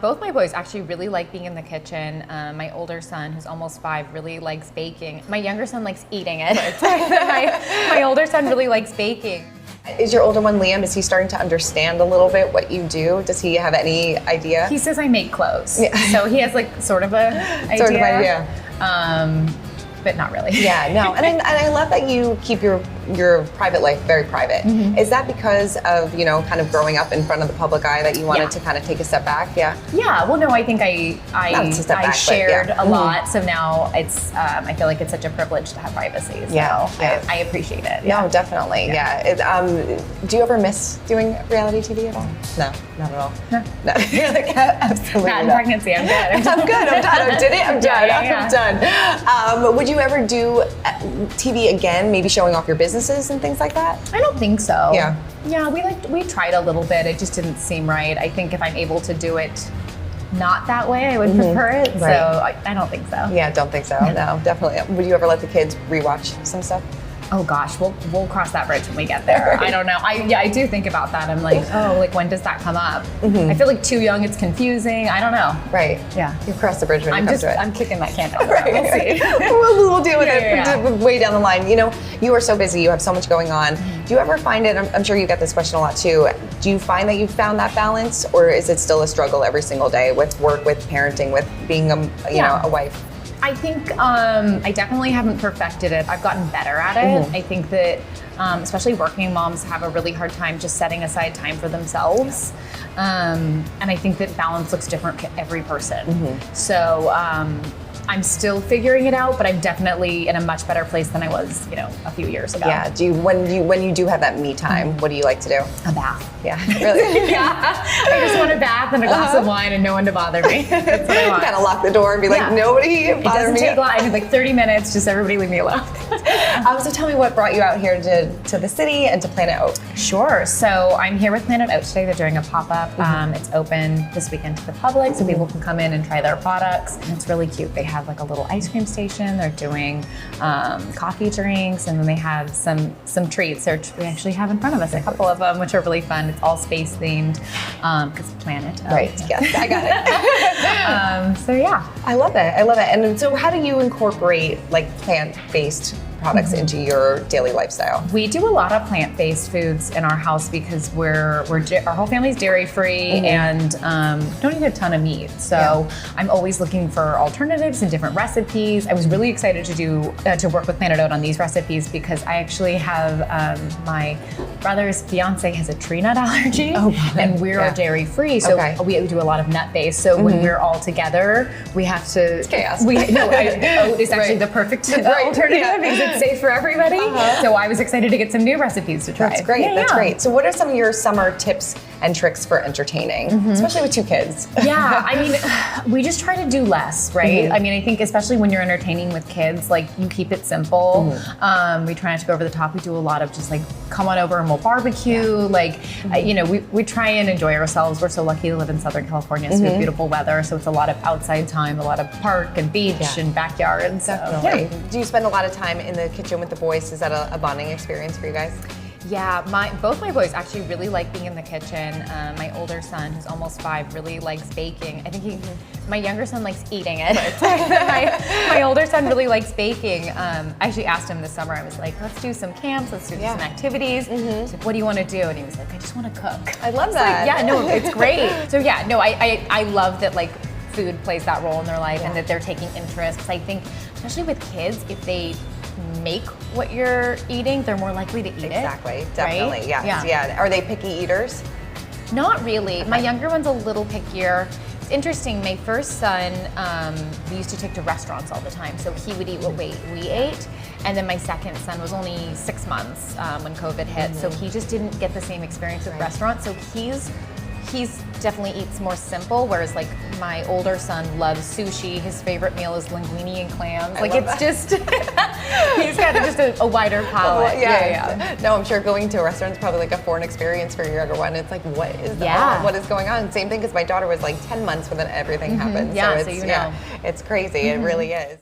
Both my boys actually really like being in the kitchen. My older son, who's almost 5, really likes baking. My younger son likes eating it. my older son really likes baking. Is your older one, Liam, is he starting to understand a little bit what you do? Does he have any idea? He says I make clothes. Yeah. So he has like sort of a idea. Sort of idea. But not really. Yeah, no, and I love that you keep your private life very private. Mm-hmm. Is that because of, you know, kind of growing up in front of the public eye that you wanted to kind of take a step back? Yeah. Yeah. Well, no, I think I shared a lot, so now it's I feel like it's such a privilege to have privacy. So I appreciate it. Yeah. No, definitely. Yeah. Do you ever miss doing reality TV at all? No, not at all. No. Absolutely not in pregnancy. I'm good. I'm good. I'm done. I did it. I'm done. I'm done. Would you ever do TV again? Maybe showing off your businesses and things like that? I don't think so. Yeah. Yeah, we tried a little bit. It just didn't seem right. I think if I'm able to do it not that way, I would prefer it. Right. So I don't think so. Yeah, don't think so. No, definitely. Would you ever let the kids rewatch some stuff? Oh gosh, we'll cross that bridge when we get there. I don't know. I do think about that. I'm like, when does that come up? Mm-hmm. I feel like too young, it's confusing. I don't know. Right. Yeah. You cross the bridge when you come to it. I'm kicking that can down the road. We'll see. We'll deal with it way down the line. You know, you are so busy. You have so much going on. Mm-hmm. Do you ever find it, I'm sure you get this question a lot too, do you find that you've found that balance, or is it still a struggle every single day with work, with parenting, with being a wife? I think I definitely haven't perfected it. I've gotten better at it. Mm-hmm. I think that especially working moms have a really hard time just setting aside time for themselves. And I think that balance looks different to every person. Mm-hmm. So I'm still figuring it out, but I'm definitely in a much better place than I was, a few years ago. Yeah. When you do have that me time, what do you like to do? A bath. Yeah. Really? Yeah. I just want a bath and a glass of wine and no one to bother me. That's what I want. Kind of lock the door and be like, nobody bother me. It doesn't take long. I mean, like 30 minutes. Just everybody leave me alone. So tell me what brought you out here to the city and to Planet Oat. Sure. So I'm here with Planet Oat today. They're doing a pop-up. Mm-hmm. It's open this weekend to the public, so people can come in and try their products. And it's really cute. They have like a little ice cream station. They're doing coffee drinks, and then they have some treats, which we actually have in front of us, a couple of them, which are really fun. It's all space themed because Planet Oat. Right. Yes, I got it. So yeah, I love it. And so, how do you incorporate like plant-based products into your daily lifestyle? We do a lot of plant-based foods in our house because our whole family's dairy-free and don't eat a ton of meat. So I'm always looking for alternatives and different recipes. I was really excited to work with Planet Oat on these recipes because I actually have my brother's fiance has a tree nut allergy, and we're dairy-free. So we do a lot of nut-based. So when we're all together, we have to. It's chaos. Oat is actually the perfect alternative because it's safe for everybody. So I was excited to get some new recipes to try. That's great. That's great. So what are some of your summer tips and tricks for entertaining, especially with 2 kids? Yeah, I mean, we just try to do less, right? I mean, I think especially when you're entertaining with kids, like you keep it simple. We try not to go over the top. We do a lot of just like come on over and we'll barbecue. Like, we try and enjoy ourselves. We're so lucky to live in Southern California, so we have beautiful weather. So it's a lot of outside time, a lot of park and beach and backyard. So, Do you spend a lot of time in the kitchen with the boys? Is that a bonding experience for you guys? Yeah, both my boys actually really like being in the kitchen. My older son, who's almost 5, really likes baking. I think my younger son likes eating it. my older son really likes baking. I actually asked him this summer, I was like, let's do some camps, let's do some activities. He's like, what do you want to do? And he was like, I just want to cook. I love that. Like, it's great. So I love that like food plays that role in their life and that they're taking interest. Because I think, especially with kids, if they make what you're eating, they're more likely to eat it. Exactly, definitely, right? yes, yeah. Are they picky eaters? Not really. My younger one's a little pickier. It's interesting, my first son, we used to take to restaurants all the time, so he would eat what we ate. And then my second son was only 6 months when COVID hit, so he just didn't get the same experience with restaurants. So he's definitely eats more simple, whereas like my older son loves sushi. His favorite meal is linguine and clams. He's got just a wider palate. No, I'm sure going to a restaurant is probably like a foreign experience for your younger one. It's like, what is what is going on? Same thing because my daughter was like 10 months when everything happened. Yeah, so it's crazy. It really is.